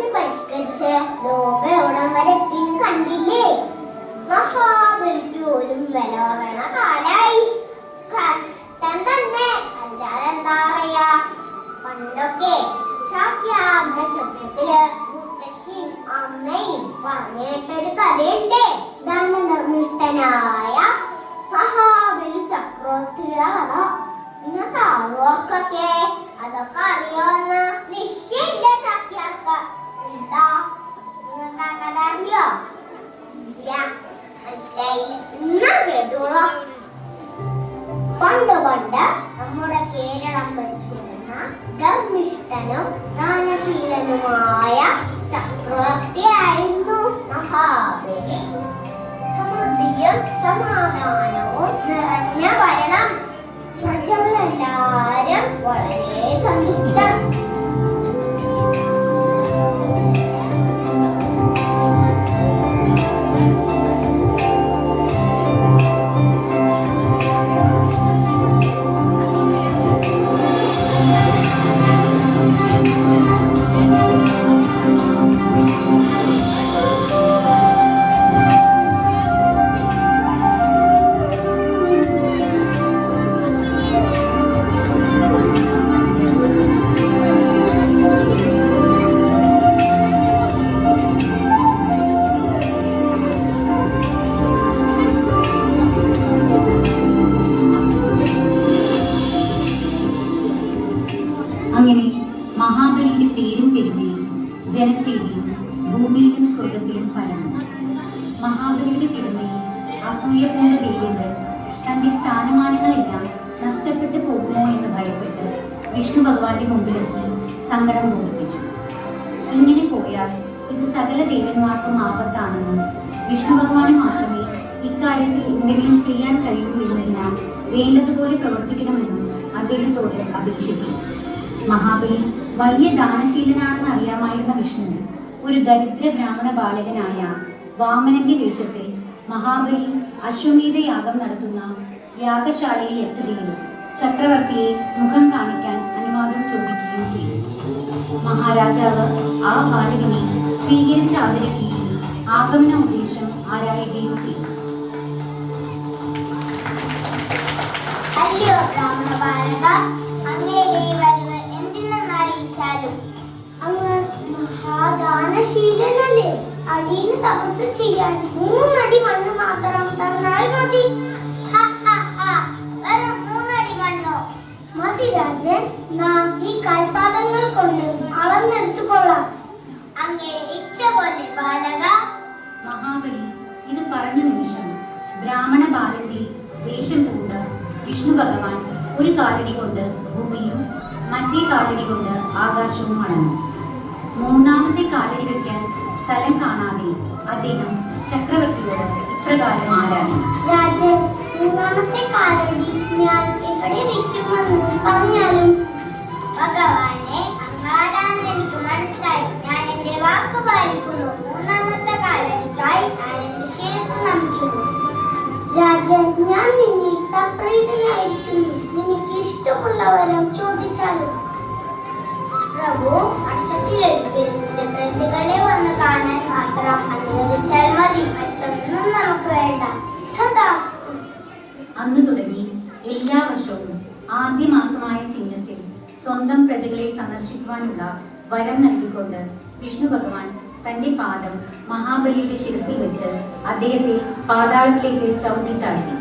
പരിഷ്കരിച്ച് ലോകം എവിടം വരെ എത്തി കണ്ടില്ലേ? മഹാബലിക്ക് ഒരു വില പറയണ കാലായി. കഷ്ടം തന്നെ, അല്ലാതെ എന്താ പറയാ. പണ്ടൊക്കെ ശാക്യാരുടെ ചെറുപ്പത്തില് മുത്തശ്ശിയും അമ്മയും പറഞ്ഞിട്ടൊരു കഥയുണ്ട്. ധനധർമ്മിഷ്ഠനായ മഹാബലി ചക്രവർത്തിയുടെ കഥ. ഇന്നത്തെ ആളുകൾക്കൊക്കെ അതൊക്കെ അറിയാവുന്ന നിശ്ചയില്ല. ചാക്യാർക്ക് എന്താ നിങ്ങൾക്ക് ആ കഥ അറിയോ? മനസ്സിലായി, എന്നാ കേട്ടോളൂ. പണ്ട് പണ്ട് നമ്മുടെ കേരളം ഭരിച്ചിരുന്ന ധർമ്മിഷ്ഠനും ദാനശീലനുമായ ചക്രവർത്തിയായിരുന്നു മഹാബലി. സമൃദ്ധിയും സമാധാനവും നിറഞ്ഞ ഭരണം. പ്രജകളെല്ലാരും വളരെ സന്തുഷ്ടർ. അങ്ങനെ മഹാബലിയുടെ പേരും പെരുമയും ജനപ്രീതിയും ഭൂമിയിലും സ്വർഗത്തിലും പരന്നു. മഹാബലിയുടെ പെരുമയിൽ അസൂയ പൂണ്ട ദേവേന്ദ്രൻ തന്റെ സ്ഥാനമാനങ്ങളെല്ലാം നഷ്ടപ്പെട്ടു പോകുമോ എന്ന് ഭയപ്പെട്ട് വിഷ്ണു ഭഗവാന്റെ മുമ്പിലെത്തി സങ്കടം ബോധിപ്പിച്ചു. ഇങ്ങനെ പോയാൽ ഇത് സകല ദേവന്മാർക്കും ആപത്താണെന്നും വിഷ്ണു ഭഗവാന് മാത്രമേ ഇക്കാര്യത്തിൽ എന്തെങ്കിലും ചെയ്യാൻ കഴിയൂ എന്നതിനാൽ വേണ്ടതുപോലെ പ്രവർത്തിക്കണമെന്നും അദ്ദേഹത്തോട് അപേക്ഷിച്ചു. മഹാബലി വലിയ ദാനശീലനാണെന്ന് അറിയാമായിരുന്ന വിഷ്ണുവിന് ഒരു ദരിദ്ര ബ്രാഹ്മണ ബാലകനായ വാമനന്റെ വേഷത്തിൽ മഹാബലി അശ്വമേധ യാഗം നടത്തുന്ന യാഗശാലയിൽ എത്തുകയും ചക്രവർത്തിയെ മുഖം കാണിക്കാൻ അനുവാദം ചോദിക്കുകയും ചെയ്തു. മഹാരാജാവ് ആ ബാലകനെ സ്വീകരിച്ച് ആദരിക്കുകയും ആഗമന ഉദ്ദേശം ആരായുകയും ചെയ്തു. അങ്ങ് മഹാദാനശീലനല്ലേ? അടിയന് തപസ് ചെയ്യാൻ 3 അടി മണ്ണ് മാത്രം തന്നാൽ മതി. വെറും 3 അടി മണ്ണോ? മതി രാജൻ, നാം ഈ കാൽപാദങ്ങൾ കൊണ്ട് അളന്നെടുത്തുകൊള്ളാം. അങ്ങനെ ഇച്ഛ പോലെ ബാലക. മഹാബലി ഇത് പറഞ്ഞ നിമിഷം ബ്രാഹ്മണ ബാലന്റെ വേഷം പൂണ്ട് വിഷ്ണു ഭഗവാൻ ഒരു കാലടി കൊണ്ട് ഭൂമിയും മറ്റേ കാലടി കൊണ്ട് ആകാശവും അളന്നു. മൂന്നാമത്തെ കാലടി വയ്ക്കാൻ സ്ഥലം കാണാതെ അദ്ദേഹം ചക്രവർത്തിയോട് ഇപ്രകാരം ആരാധി. രാജൻ, മൂന്നാമത്തെ കാലടി ഞാൻ എവിടെ വെക്കുമെന്ന് പറഞ്ഞാലും? ഭഗവാനെ, അങ്ങാരാണെന്ന് എനിക്ക് മനസ്സിലായി. ഞാൻ എന്റെ വാക്ക് പാലിക്കുന്നു. മൂന്നാമത്തെ കാലടിക്കായി ഞാൻ എന്റെ ശിരസ് നമിക്കുന്നു. രാജൻ, ഞാൻ നിന്നിൽ സംപ്രീതനായിരിക്കുന്നു. നിനക്ക് ഇഷ്ടമുള്ള വരം ചോദിച്ചാലും. പ്രഭു, വർഷത്തിലൊരിക്കൽ നിന്റെ പ്രജകളെ വന്ന് കാണാൻ മാത്രം അനുവദിച്ചാൽ മതി. മറ്റൊന്നും നമുക്ക് വേണ്ട. തഥാസ്തു. അന്നു തുടങ്ങി എല്ലാ വർഷവും ആദ്യ മാസമായ ചിങ്ങത്തിൽ സ്വന്തം പ്രജകളെ സന്ദർശിക്കുവാനുള്ള വരം നൽകിക്കൊണ്ട് വിഷ്ണു ഭഗവാൻ തന്റെ പാദം മഹാബലിയുടെ ശിരസിൽ വെച്ച് അദ്ദേഹത്തെ പാതാളത്തിലേക്ക് ചവിട്ടിത്താഴ്ത്തി.